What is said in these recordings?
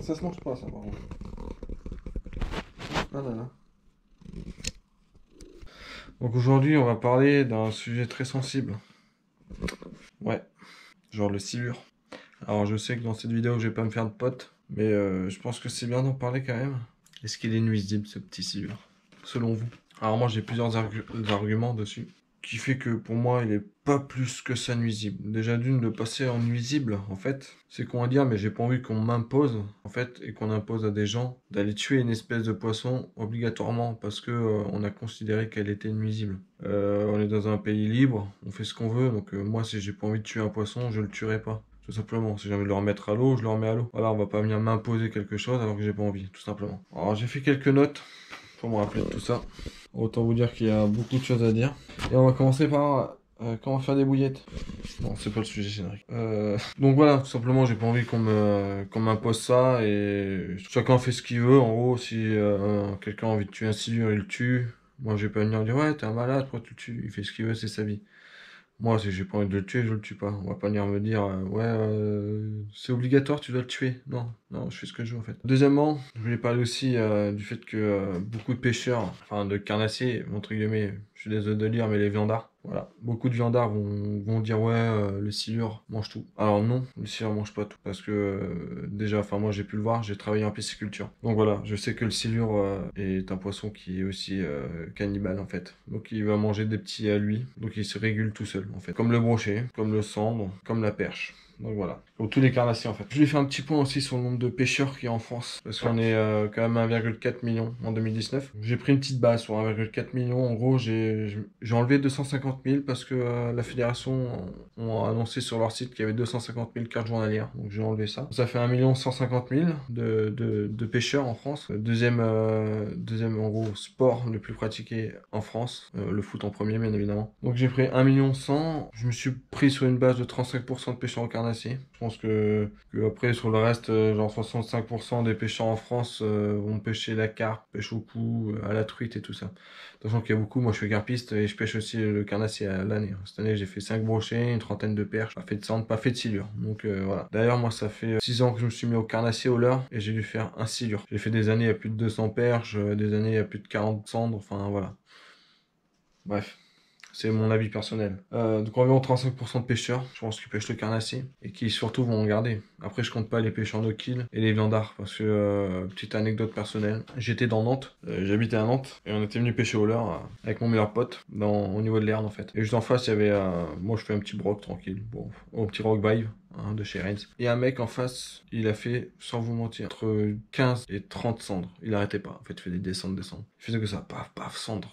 Ça se mange pas, ça, par contre. Ah là là. Donc aujourd'hui, on va parler d'un sujet très sensible. Ouais, genre le silure. Alors je sais que dans cette vidéo, je vais pas me faire de potes, mais je pense que c'est bien d'en parler quand même. Est-ce qu'il est nuisible, ce petit silure, selon vous? Alors moi, j'ai plusieurs arguments dessus, qui fait que pour moi, il est pas plus que ça nuisible. Déjà d'une, de passer en nuisible, en fait, c'est qu'on va dire, mais j'ai pas envie qu'on m'impose, en fait, et qu'on impose à des gens d'aller tuer une espèce de poisson obligatoirement parce que on a considéré qu'elle était nuisible. On est dans un pays libre, on fait ce qu'on veut, donc moi, si j'ai pas envie de tuer un poisson, je le tuerai pas. Tout simplement, si j'ai envie de le remettre à l'eau, je le remets à l'eau. Voilà, on va pas venir m'imposer quelque chose alors que j'ai pas envie, tout simplement. Alors j'ai fait quelques notes pour me rappeler de tout ça. Autant vous dire qu'il y a beaucoup de choses à dire. Et on va commencer par comment faire des bouillettes. Bon, c'est pas le sujet générique. Donc voilà, tout simplement, j'ai pas envie qu'on m'impose ça et chacun fait ce qu'il veut. En gros, si quelqu'un a envie de tuer un silure, il le tue. Moi, je vais pas venir dire ouais, t'es un malade, pourquoi tu le tues? Il fait ce qu'il veut, c'est sa vie. Moi, si j'ai pas envie de le tuer, je le tue pas. On va pas venir me dire, ouais, c'est obligatoire, tu dois le tuer. Non, non, je fais ce que je veux en fait. Deuxièmement, je voulais parler aussi du fait que beaucoup de pêcheurs, enfin de carnassiers, entre guillemets, je suis désolé de le dire, mais les viandards, voilà. Beaucoup de viandards vont dire, ouais, le silure mange tout. Alors non, le silure mange pas tout. Parce que déjà, enfin moi j'ai pu le voir, j'ai travaillé en pisciculture. Donc voilà, je sais que le silure est un poisson qui est aussi cannibale en fait. Donc il va manger des petits à lui, donc il se régule tout seul en fait. Comme le brochet, comme le sandre, comme la perche. Donc voilà, ou tous les carnassiers en fait. Je voulais faire un petit point aussi sur le nombre de pêcheurs qu'il y a en France, parce qu'on est quand même 1,4 million en 2019. J'ai pris une petite base sur 1,4 million. En gros, j'ai enlevé 250 000 parce que la fédération ont annoncé sur leur site qu'il y avait 250 000 cartes journalières. Donc j'ai enlevé ça. Ça fait 1 150 000 de pêcheurs en France. Deuxième en gros sport le plus pratiqué en France, le foot en premier bien évidemment. Donc j'ai pris 1 100 000. Je me suis pris sur une base de 35% de pêcheurs au carnassier. Je pense que après sur le reste, genre 65% des pêcheurs en France vont pêcher la carpe, pêche au cou, à la truite et tout ça. Sachant qu'il y a beaucoup, moi je suis carpiste et je pêche aussi le carnassier à l'année. Cette année j'ai fait 5 brochets, une trentaine de perches, pas fait de sandre, pas fait de silure. Donc voilà. D'ailleurs moi ça fait 6 ans que je me suis mis au carnassier au leurre et j'ai dû faire un silure. J'ai fait des années à plus de 200 perches, des années à plus de 40 cendres, enfin voilà. Bref. C'est mon avis personnel. Donc environ 35% de pêcheurs, je pense, qui pêchent le carnassier et qui surtout vont en garder. Après, je compte pas les pêcheurs no kill et les viandards parce que, petite anecdote personnelle, j'étais dans Nantes, j'habitais à Nantes et on était venu pêcher au leurre avec mon meilleur pote au niveau de l'Erne en fait. Et juste en face, il y avait, moi je fais un petit broc tranquille, bon, au petit rock vibe. Hein, de chez Rennes. Et un mec en face, il a fait, sans vous mentir, entre 15 et 30 cendres. Il arrêtait pas. En fait, il fait des descentes. Il faisait que ça, paf, paf, cendre.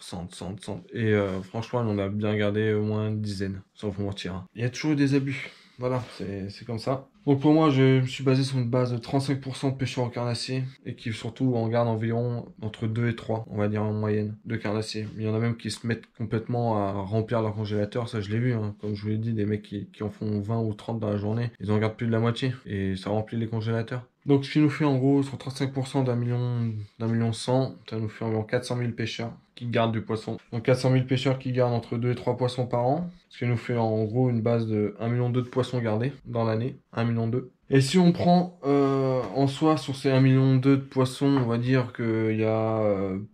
Et franchement, on a bien gardé au moins une dizaine, sans vous mentir. Hein. Il y a toujours eu des abus. Voilà, c'est comme ça. Donc pour moi, je me suis basé sur une base de 35% de pêcheurs en carnassier et qui surtout en gardent environ entre 2 et 3, on va dire en moyenne, de carnassier. Il y en a même qui se mettent complètement à remplir leur congélateur, ça je l'ai vu, hein. Comme je vous l'ai dit, des mecs qui en font 20 ou 30 dans la journée, ils en gardent plus de la moitié et ça remplit les congélateurs. Donc ce qui nous fait en gros sur 35% d'un million 100, ça nous fait environ 400 000 pêcheurs qui gardent du poisson. Donc 400 000 pêcheurs qui gardent entre 2 et 3 poissons par an, ce qui nous fait en gros une base de 1,2 million de poissons gardés dans l'année, 1,2 million. Et si on prend en soi sur ces 1,2 million de poissons, on va dire qu'il y a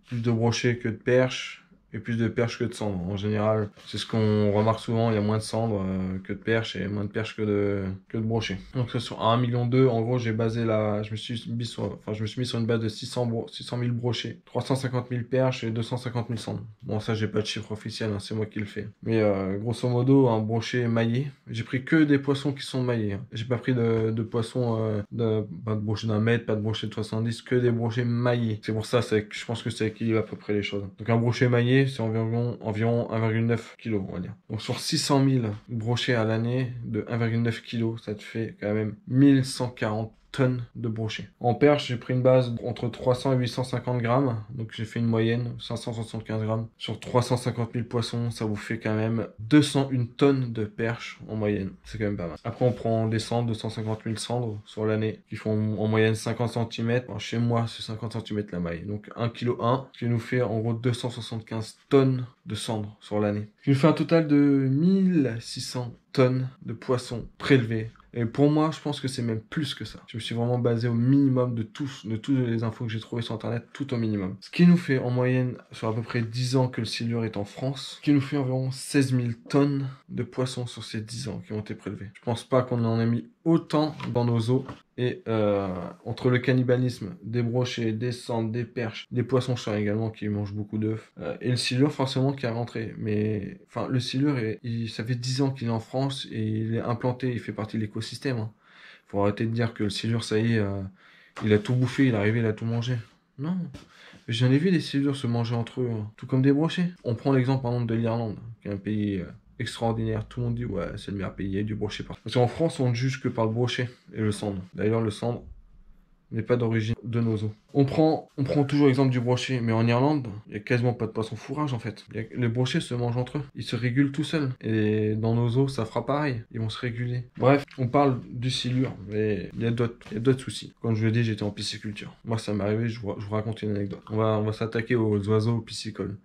plus de brochets que de perches. Et plus de perches que de cendres. En général, c'est ce qu'on remarque souvent, il y a moins de cendres que de perches et moins de perches que de brochets. Donc sur 1,2 million, en gros, j'ai basé je me suis mis sur une base de 600 000 brochets, 350 000 perches et 250 000 cendres. Bon, ça, j'ai pas de chiffre officiel, hein, c'est moi qui le fais. Mais grosso modo, un brochet maillé. J'ai pris que des poissons qui sont maillés. Hein. J'ai pas pris de poissons, pas de brochet d'un mètre, pas de brochet de 70, que des brochets maillés. C'est pour ça, je pense que ça équilibre à peu près les choses. Donc un brochet maillé, c'est environ 1,9 kg, on va dire. Donc sur 600 000 brochets à l'année de 1,9 kg, ça te fait quand même 1140 tonnes de brochets. En perche, j'ai pris une base entre 300 et 850 grammes. Donc j'ai fait une moyenne, 575 grammes. Sur 350 000 poissons, ça vous fait quand même 201 tonnes de perches en moyenne. C'est quand même pas mal. Après, on prend des cendres, 250 000 cendres sur l'année, qui font en moyenne 50 cm. Alors, chez moi, c'est 50 cm la maille. Donc 1,1 kg, ce qui nous fait en gros 275 tonnes de cendres sur l'année. Ce qui nous fait un total de 1600 tonnes de poissons prélevés Et pour moi, je pense que c'est même plus que ça. Je me suis vraiment basé au minimum de toutes les infos que j'ai trouvées sur Internet, tout au minimum. Ce qui nous fait en moyenne, sur à peu près 10 ans que le silure est en France, ce qui nous fait environ 16 000 tonnes de poissons sur ces 10 ans qui ont été prélevés. Je pense pas qu'on en ait mis autant dans nos eaux. Et entre le cannibalisme, des brochets, des sandres, des perches, des poissons-chats également qui mangent beaucoup d'œufs, et le silure forcément qui est rentré. Mais enfin, le silure, ça fait 10 ans qu'il est en France et il est implanté, il fait partie de l'écosystème. Hein. Faut arrêter de dire que le silure, ça y est, il a tout bouffé, il est arrivé, il a tout mangé. Non. J'en ai vu des silures se manger entre eux, hein, tout comme des brochets. On prend l'exemple par exemple de l'Irlande, qui est un pays extraordinaire. Tout le monde dit ouais, c'est le meilleur pays, il y a du brochet partout. Parce qu'en France, on ne juge que par le brochet et le sandre. D'ailleurs, le sandre n'est pas d'origine de nos eaux. On prend toujours l'exemple du brochet, mais en Irlande, il n'y a quasiment pas de poisson fourrage en fait. Les brochets se mangent entre eux. Ils se régulent tout seuls. Et dans nos eaux, ça fera pareil. Ils vont se réguler. Bref, on parle du silure, mais il y a d'autres soucis. Comme je l'ai dit, j'étais en pisciculture. Moi, ça m'est arrivé, je vous raconte une anecdote. On va s'attaquer aux oiseaux piscicoles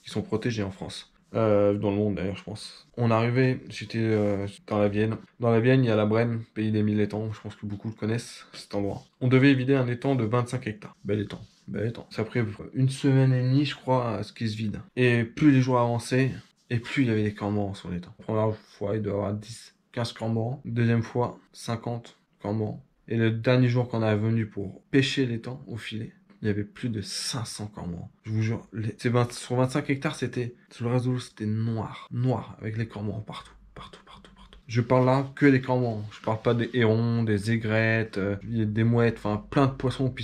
qui sont protégés en France. Dans le monde d'ailleurs, je pense. On arrivait, j'étais dans la Vienne. Dans la Vienne, il y a la Brenne, pays des 1000 étangs. Je pense que beaucoup le connaissent, cet endroit. On devait vider un étang de 25 hectares. Bel étang, bel étang. Ça a pris une semaine et demie, je crois, à ce qu'il se vide. Et plus les jours avançaient, et plus il y avait des cormorans sur l'étang. La première fois, il doit y avoir 10, 15 cormorans. Deuxième fois, 50 cormorans. Et le dernier jour qu'on est venu pour pêcher l'étang au filet, il y avait plus de 500 cormorans. Je vous jure, sur 25 hectares, sur le reste de l'eau, c'était noir. Noir, avec les cormorans partout. Je parle là que des cormorans. Je parle pas des hérons, des aigrettes, des mouettes, enfin plein de poissons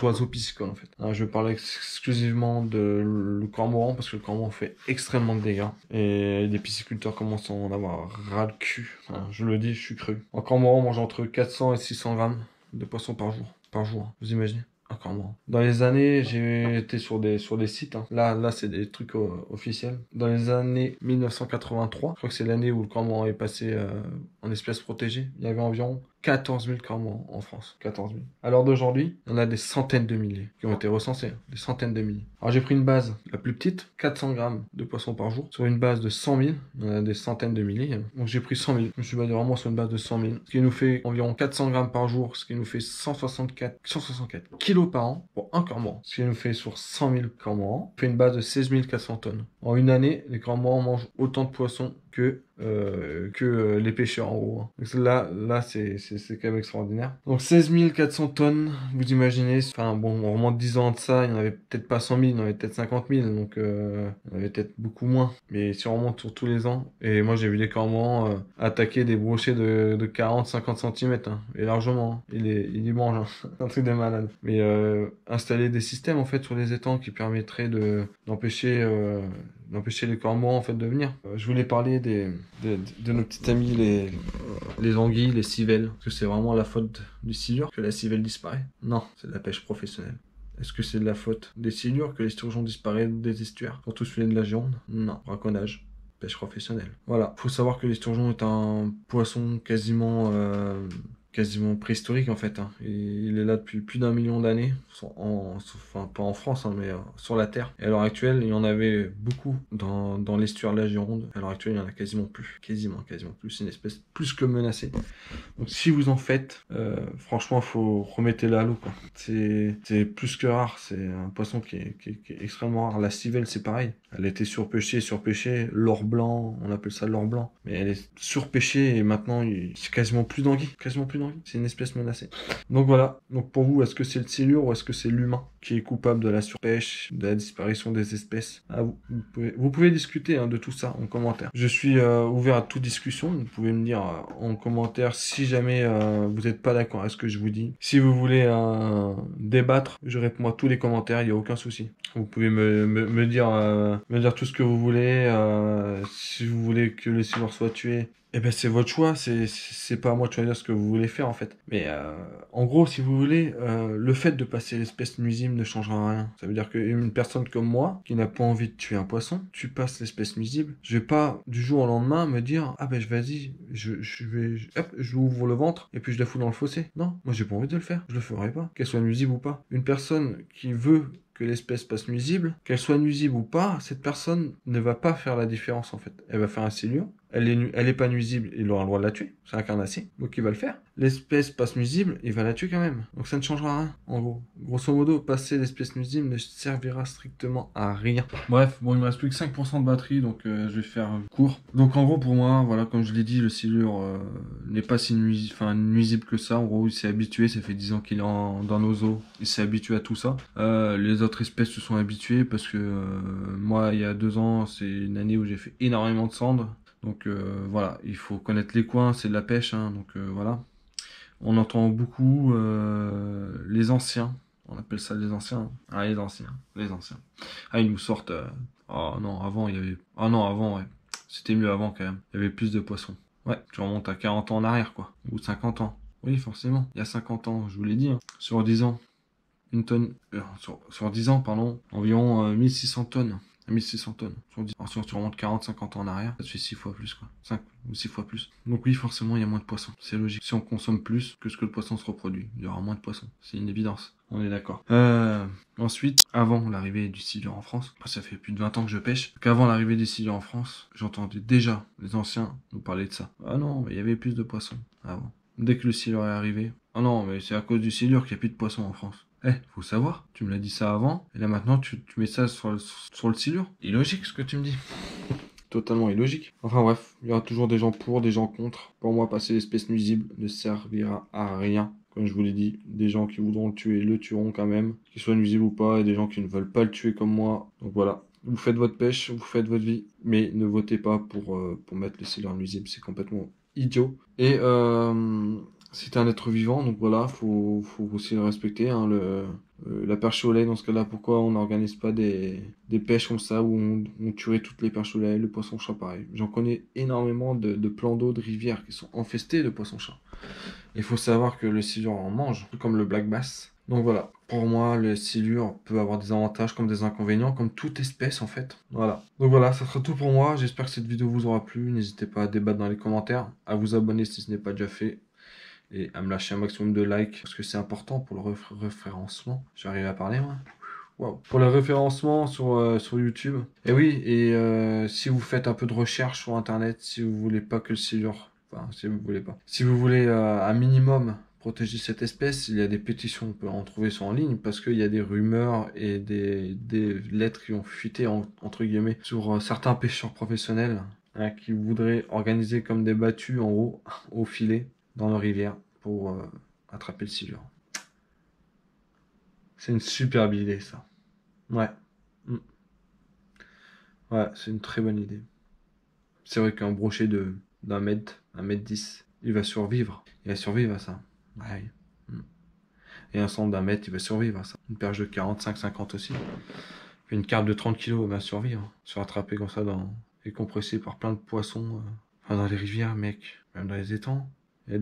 d'oiseaux piscicoles en fait. Hein, je parle exclusivement de le cormoran parce que le cormoran fait extrêmement de dégâts. Et les pisciculteurs commencent à en avoir ras le cul. Enfin, je le dis, je suis cru. Un cormoran mange entre 400 et 600 grammes de poisson par jour. Vous imaginez? Cormoran. Dans les années, j'ai été sur des sites. Hein. Là, c'est des trucs officiels. Dans les années 1983, je crois que c'est l'année où le cormoran est passé en espèce protégée. Il y avait environ 14 000 cormorans en France. 14 000. À l'heure d'aujourd'hui, il y en a des centaines de milliers qui ont été recensés. Des centaines de milliers. Alors j'ai pris une base la plus petite, 400 grammes de poisson par jour. Sur une base de 100 000, il y en a des centaines de milliers. Donc j'ai pris 100 000. Je me suis basé vraiment sur une base de 100 000. Ce qui nous fait environ 400 grammes par jour. Ce qui nous fait 164 kilos par an pour un cormoran. Ce qui nous fait sur 100 000 cormorans, fait une base de 16 400 tonnes. En une année, les cormorans mangent autant de poissons que les pêcheurs en gros. Donc là c'est quand même extraordinaire. Donc 16 400 tonnes, vous imaginez, enfin bon, on remonte 10 ans de ça, il n'y en avait peut-être pas 100 000, il y en avait peut-être 50 000, donc il y en avait peut-être beaucoup moins. Mais si on remonte sur tous les ans, et moi j'ai vu des cormorans attaquer des brochets de 40-50 cm, hein, et largement, hein. Il y mange, hein. Un truc de malade. Mais installer des systèmes en fait sur les étangs qui permettraient d'empêcher les cormorans en fait de venir. Je voulais parler de nos petits amis les anguilles, les civelles. Est-ce que c'est vraiment la faute du silure que la civelle disparaît? Non, c'est de la pêche professionnelle. Est-ce que c'est de la faute des silures que les sturgeons disparaissent des estuaires, surtout celui de la Gironde? Non, braconnage, pêche professionnelle. Voilà, faut savoir que l'esturgeon est un poisson quasiment préhistorique en fait. Hein. Il est là depuis plus d'1 million d'années, enfin pas en France, hein, mais sur la Terre. Et à l'heure actuelle, il y en avait beaucoup dans l'estuaire de la Gironde. À l'heure actuelle, il y en a quasiment plus. Quasiment plus. C'est une espèce plus que menacée. Donc si vous en faites, franchement, faut remettez-la à l'eau. C'est plus que rare. C'est un poisson qui est extrêmement rare. La civelle, c'est pareil. Elle a été surpêchée. L'or blanc, on appelle ça l'or blanc. Mais elle est surpêchée et maintenant, c'est quasiment plus d'anguilles. C'est une espèce menacée. Donc voilà. Donc pour vous, est-ce que c'est le silure ou est-ce que c'est l'humain qui est coupable de la surpêche, de la disparition des espèces? Vous pouvez discuter de tout ça en commentaire. Je suis ouvert à toute discussion. Vous pouvez me dire en commentaire si jamais vous n'êtes pas d'accord avec ce que je vous dis. Si vous voulez débattre, je réponds à tous les commentaires, il n'y a aucun souci. Vous pouvez me dire tout ce que vous voulez. Si vous voulez que le silure soit tué, eh ben c'est votre choix, c'est pas à moi de choisir ce que vous voulez faire en fait. Mais en gros, si vous voulez, le fait de passer l'espèce nuisible ne changera rien. Ça veut dire qu'une personne comme moi, qui n'a pas envie de tuer un poisson, tu passes l'espèce nuisible, je vais pas du jour au lendemain me dire ah ben vas-y, je ouvre le ventre et puis je la fous dans le fossé. Non, moi j'ai pas envie de le faire, je le ferai pas, qu'elle soit nuisible ou pas. Une personne qui veut que l'espèce passe nuisible, qu'elle soit nuisible ou pas, cette personne ne va pas faire la différence en fait. Elle va faire un silure, elle est pas nuisible, il aura le droit de la tuer, c'est un carnassier, donc il va le faire. L'espèce passe nuisible, il va la tuer quand même. Donc ça ne changera rien, en gros. Grosso modo, passer l'espèce nuisible ne servira strictement à rien. Bref, bon, il me reste plus que 5% de batterie, donc je vais faire court. Donc en gros, pour moi, voilà, comme je l'ai dit, le silure n'est pas si nuisible que ça. En gros, il s'est habitué, ça fait 10 ans qu'il est dans nos eaux, il s'est habitué à tout ça. Les autres espèces se sont habituées parce que moi, il y a 2 ans, c'est une année où j'ai fait énormément de cendres. Donc voilà, il faut connaître les coins, c'est de la pêche, hein, donc voilà. On entend beaucoup les anciens, on appelle ça les anciens. Ah, les anciens. Ah, ils nous sortent. Oh non, avant, il y avait. Ah non, avant, ouais. C'était mieux avant quand même. Il y avait plus de poissons. Ouais, tu remontes à 40 ans en arrière, quoi. Ou 50 ans. Oui, forcément. Il y a 50 ans, je vous l'ai dit. Hein. Sur 10 ans, une tonne. Sur 10 ans, pardon, environ 1600 tonnes. 1600 tonnes. Alors, si tu remontes 40-50 ans en arrière, ça te fait 6 fois plus, quoi. 5 ou 6 fois plus. Donc oui, forcément, il y a moins de poissons. C'est logique. Si on consomme plus que ce que le poisson se reproduit, il y aura moins de poissons. C'est une évidence. On est d'accord. Ensuite, avant l'arrivée du silure en France, ça fait plus de 20 ans que je pêche, qu'avant l'arrivée des silures en France, j'entendais déjà les anciens nous parler de ça. Ah non, mais il y avait plus de poissons avant. Dès que le silure est arrivé, ah non, mais c'est à cause du silure qu'il n'y a plus de poissons en France. Faut savoir, tu me l'as dit ça avant, et là maintenant tu mets ça sur le silure. Illogique ce que tu me dis. Totalement illogique. Enfin bref, il y aura toujours des gens pour, des gens contre. Pour moi, passer l'espèce nuisible ne servira à rien. Comme je vous l'ai dit, des gens qui voudront le tuer le tueront quand même, qu'il soit nuisible ou pas, et des gens qui ne veulent pas le tuer comme moi. Donc voilà, vous faites votre pêche, vous faites votre vie, mais ne votez pas pour mettre le silure nuisible, c'est complètement idiot. Et c'est un être vivant, donc voilà, faut aussi le respecter. Hein, la perche au lait, dans ce cas-là, pourquoi on n'organise pas des pêches comme ça où on tuerait toutes les perches au lait, le poisson-chat pareil. J'en connais énormément de plans d'eau, de rivières qui sont infestés de poissons-chats. Il faut savoir que le silure en mange, tout comme le black bass. Donc voilà, pour moi, le silure peut avoir des avantages comme des inconvénients, comme toute espèce en fait. Voilà. Donc voilà, ça sera tout pour moi. J'espère que cette vidéo vous aura plu. N'hésitez pas à débattre dans les commentaires, à vous abonner si ce n'est pas déjà fait, et à me lâcher un maximum de likes, parce que c'est important pour le référencement. J'arrive à parler, moi. Wow. Pour le référencement sur YouTube. Et oui, et si vous faites un peu de recherche sur Internet, si vous voulez pas que le silure... Enfin, si vous voulez pas. Si vous voulez un minimum protéger cette espèce, il y a des pétitions, on peut en trouver sur en ligne, parce qu'il y a des rumeurs et des lettres qui ont fuité, entre guillemets, sur certains pêcheurs professionnels hein, qui voudraient organiser comme des battues en haut, au filet, dans nos rivières, pour attraper le silure. C'est une superbe idée, ça. Ouais. Mm. Ouais, c'est une très bonne idée. C'est vrai qu'un brochet d'un mètre, 1m10, il va survivre. Il va survivre à ça. Ouais. Mm. Et un centre d'1 mètre, il va survivre à ça. Une perche de 45-50 aussi. Une carpe de 30 kg va survivre. Se faire attraper comme ça et compressé par plein de poissons. Enfin, dans les rivières, mec. Même dans les étangs. Il y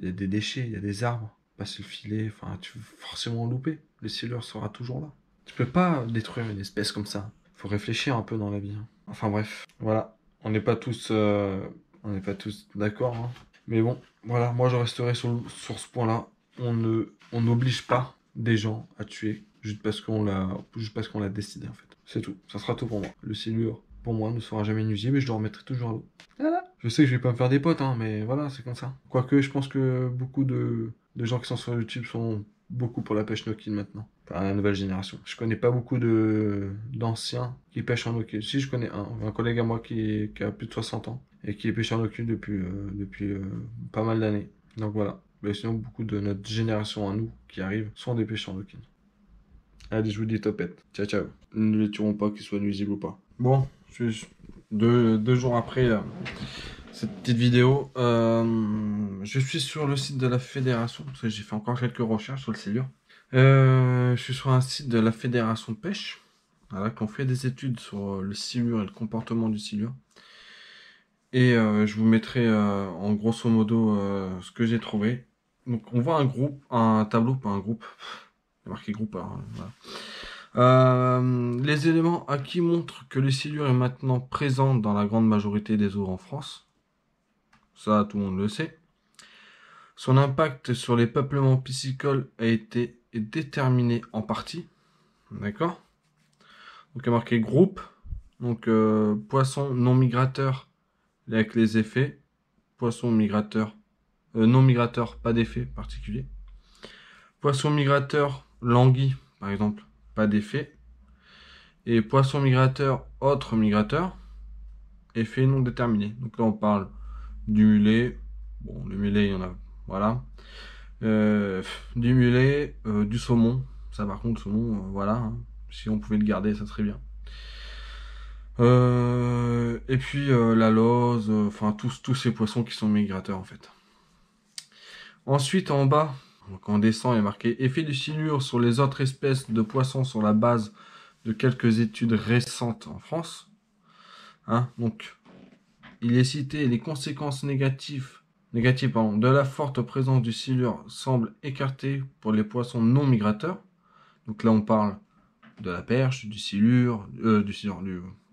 a des déchets, il y a des arbres. Passer le filet, enfin, tu veux forcément louper. Le silure sera toujours là. Tu peux pas détruire une espèce comme ça. Faut réfléchir un peu dans la vie. Hein. Enfin bref, voilà. On n'est pas tous d'accord. Hein. Mais bon, voilà, moi je resterai sur ce point-là. On n'oblige pas des gens à tuer juste parce qu'on l'a décidé en fait. C'est tout. Ça sera tout pour moi. Le silure, pour moi, ne sera jamais nuisible et je le remettrai toujours à l'eau. Voilà. Je sais que je vais pas me faire des potes, hein, mais voilà, c'est comme ça. Quoique, je pense que beaucoup de gens qui sont sur YouTube sont beaucoup pour la pêche no-kill maintenant. Enfin, la nouvelle génération. Je connais pas beaucoup d'anciens qui pêchent en no-kill. Si, je connais un collègue à moi qui a plus de 60 ans et qui est pêcheur no-kill depuis pas mal d'années. Donc voilà. Mais sinon, beaucoup de notre génération à nous qui arrivent sont des pêcheurs no-kill. Allez, je vous dis topette. Ciao, ciao. Ne les tuerons pas, qu'ils soient nuisibles ou pas. Bon, deux jours après cette petite vidéo, je suis sur le site de la fédération, parce que j'ai fait encore quelques recherches sur le silure. Je suis sur un site de la fédération de pêche, voilà, qui ont fait des études sur le silure et le comportement du silure. Et je vous mettrai en grosso modo ce que j'ai trouvé. Donc on voit un tableau, pas un groupe. Il y a marqué groupe, alors, voilà. Les éléments acquis montrent que le silure est maintenant présent dans la grande majorité des eaux en France. Ça, tout le monde le sait. Son impact sur les peuplements piscicoles a été déterminé en partie. D'accord? Donc il y a marqué groupe. Donc poisson non migrateur avec les effets. Poisson migrateur. Non migrateur, pas d'effet particulier. Poisson migrateur, languille, par exemple, pas d'effet. Et poisson migrateur, autre migrateur, effet non déterminé. Donc là, on parle du mulet. Bon, le mulet, il y en a. Voilà. Du mulet, du saumon. Ça, par contre, le saumon, voilà. Hein. Si on pouvait le garder, ça serait bien. Et puis la lauze, enfin tous ces poissons qui sont migrateurs en fait. Ensuite, en bas, donc on descend, il est marqué effet du silure sur les autres espèces de poissons sur la base de quelques études récentes en France. Hein, donc, il est cité les conséquences négatives de la forte présence du silure semblent écartées pour les poissons non migrateurs. Donc là, on parle de la perche, du silure,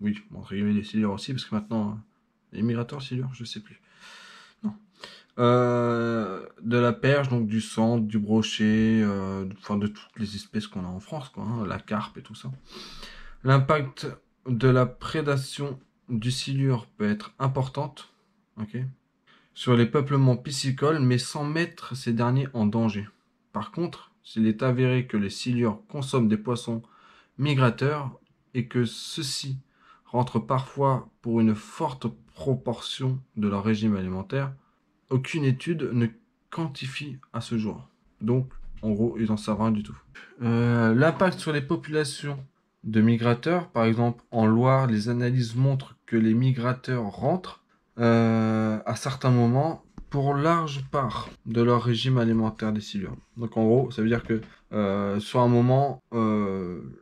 oui, entre guillemets, des silures aussi, parce que maintenant, les migrateurs silures, je sais plus. Non. De la perche, donc du sandre, du brochet, enfin de toutes les espèces qu'on a en France, quoi, hein, la carpe et tout ça. L'impact de la prédation du silure peut être importante, ok, sur les peuplements piscicoles, mais sans mettre ces derniers en danger. Par contre, s'il est avéré que les silures consomment des poissons migrateurs et que ceux-ci rentrent parfois pour une forte proportion de leur régime alimentaire, aucune étude ne quantifie à ce jour. Donc, en gros, ils n'en savent rien du tout. L'impact sur les populations de migrateurs, par exemple en Loire, les analyses montrent que les migrateurs rentrent à certains moments pour large part de leur régime alimentaire des silures. Donc en gros, ça veut dire que sur un moment,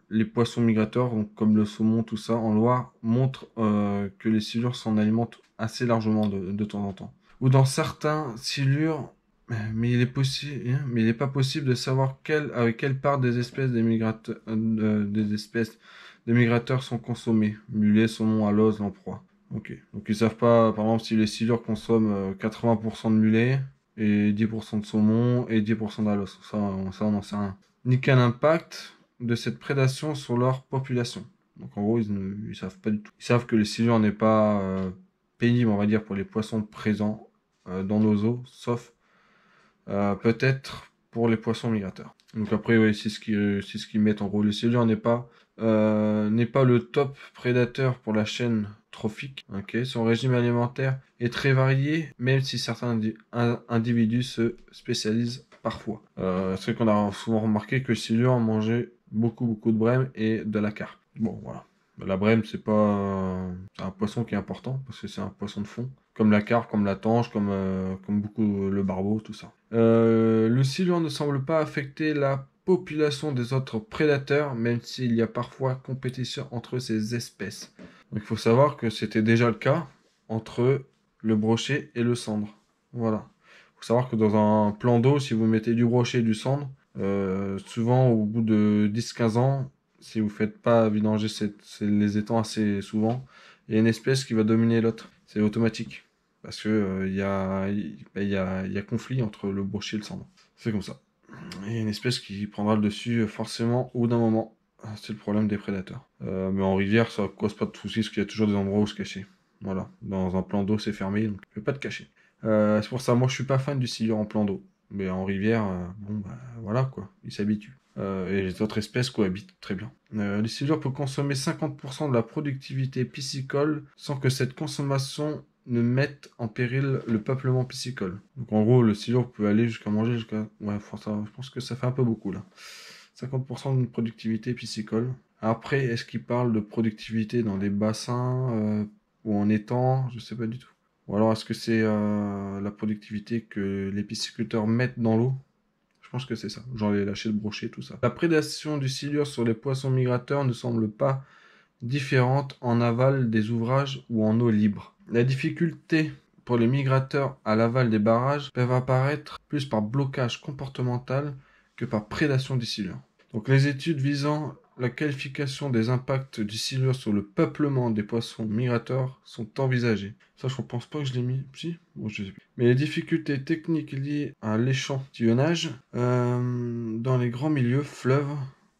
les poissons migrateurs, donc comme le saumon, tout ça, en Loire, montrent que les silures s'en alimentent assez largement de temps en temps. Ou dans certains silures, mais il n'est pas possible de savoir avec quelle part des espèces des espèces de migrateurs sont consommées. Mulet, saumon, alose, lamproie. Ok. Donc ils savent pas, par exemple, si les silures consomment 80% de mulet et 10% de saumon et 10% d'alose. Ça, on n'en sait rien. Ni quel impact de cette prédation sur leur population. Donc en gros, ils savent pas du tout. Ils savent que les silures n'est pas pénible, on va dire, pour les poissons présents dans nos eaux, sauf peut-être pour les poissons migrateurs. Donc après, oui, c'est ce qu'ils mettent en gros. Le silure n'est pas le top prédateur pour la chaîne trophique. Okay. Son régime alimentaire est très varié, même si certains individus se spécialisent parfois. C'est qu'on a souvent remarqué que le silure mangeait beaucoup de brème et de la carpe. Bon, voilà. La brème, c'est un poisson qui est important parce que c'est un poisson de fond, comme la carpe, comme la tanche, comme beaucoup le barbeau, tout ça. Le silure ne semble pas affecter la population des autres prédateurs, même s'il y a parfois compétition entre ces espèces. Donc il faut savoir que c'était déjà le cas entre le brochet et le sandre. Voilà. Il faut savoir que dans un plan d'eau, si vous mettez du brochet et du sandre, souvent au bout de 10-15 ans, si vous ne faites pas vidanger les étangs assez souvent, il y a une espèce qui va dominer l'autre. C'est automatique. Parce que il y a conflit entre le brochet et le sandre. C'est comme ça. Il y a une espèce qui prendra le dessus forcément au bout d'un moment. C'est le problème des prédateurs. Mais en rivière, ça cause pas de soucis parce qu'il y a toujours des endroits où se cacher. Voilà. Dans un plan d'eau, c'est fermé, donc tu peux pas te cacher. C'est pour ça, moi, je suis pas fan du silure en plan d'eau. Mais en rivière, bon, bah, voilà, quoi. Ils s'habituent. Et les autres espèces cohabitent très bien. Le silure peut consommer 50% de la productivité piscicole sans que cette consommation ne mette en péril le peuplement piscicole. Donc en gros, le silure peut aller jusqu'à manger jusqu'à... Ouais, je pense que ça fait un peu beaucoup là. 50% d'une productivité piscicole. Après, est-ce qu'il parle de productivité dans des bassins ou en étang? Je sais pas du tout. Ou alors est-ce que c'est la productivité que les pisciculteurs mettent dans l'eau? Je pense que c'est ça. Genre les lâchers de brochet, tout ça. La prédation du silure sur les poissons migrateurs ne semble pas différente en aval des ouvrages ou en eau libre. La difficulté pour les migrateurs à l'aval des barrages peuvent apparaître plus par blocage comportemental que par prédation des silures. Donc les études visant la qualification des impacts du silure sur le peuplement des poissons migrateurs sont envisagées. Ça, je ne pense pas que je l'ai mis. Si, bon, je sais plus. Mais les difficultés techniques liées à l'échantillonnage dans les grands milieux, fleuves,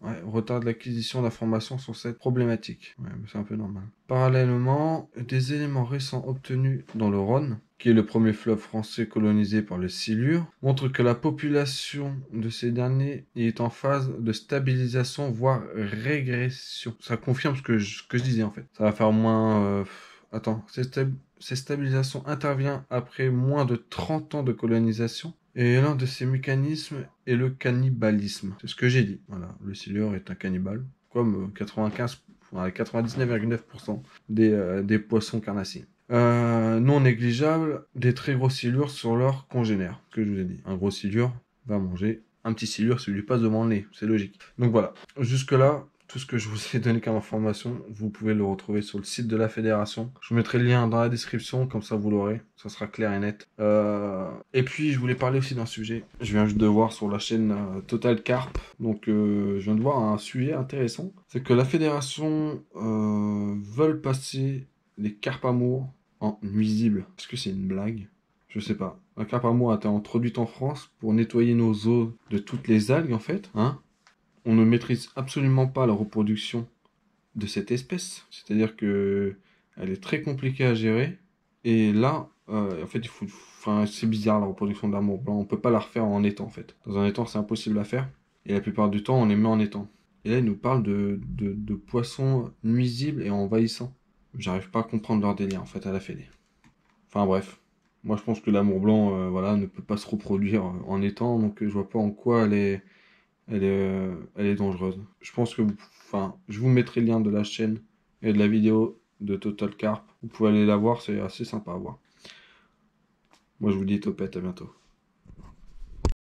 Ouais, retarde l'acquisition d'informations sur cette problématique. Ouais, mais c'est un peu normal. Parallèlement, des éléments récents obtenus dans le Rhône, qui est le premier fleuve français colonisé par le Silure, montrent que la population de ces derniers est en phase de stabilisation, voire régression. Ça confirme ce que je disais en fait. Ça va faire au moins... Attends, cette stabilisation intervient après moins de 30 ans de colonisation. Et l'un de ces mécanismes est le cannibalisme. C'est ce que j'ai dit. Voilà, le Silure est un cannibale, comme 99,9% des poissons carnassiers. Non négligeable, des très gros silures sur leurs congénères. Ce que je vous ai dit. Un gros silure va manger un petit silure si lui passe devant le nez. C'est logique. Donc voilà. Jusque-là, tout ce que je vous ai donné comme information, vous pouvez le retrouver sur le site de la fédération. Je vous mettrai le lien dans la description, comme ça vous l'aurez. Ça sera clair et net. Et puis, je voulais parler aussi d'un sujet. Je viens juste de voir sur la chaîne Total Carp. Donc, je viens de voir un sujet intéressant. C'est que la fédération veut passer les carpes amour en nuisibles. Est-ce que c'est une blague? Je sais pas. La carpe amour a été introduite en France pour nettoyer nos eaux de toutes les algues, en fait. Hein? On ne maîtrise absolument pas la reproduction de cette espèce. C'est-à-dire que elle est très compliquée à gérer. Et là, en fait, enfin, c'est bizarre la reproduction de l'amour blanc. On peut pas la refaire en étang, en fait. Dans un étang, c'est impossible à faire. Et la plupart du temps, on les met en étang. Et là, ils nous parlent de poissons nuisibles et envahissants. J'arrive pas à comprendre leur délire, en fait, à la fédé. Enfin, bref. Moi, je pense que l'amour blanc, voilà, ne peut pas se reproduire en étang. Donc, je vois pas en quoi elle est dangereuse. Je pense que, enfin, je vous mettrai le lien de la chaîne et de la vidéo de Total Carp. Vous pouvez aller la voir, c'est assez sympa à voir. Moi, je vous dis topette, à bientôt.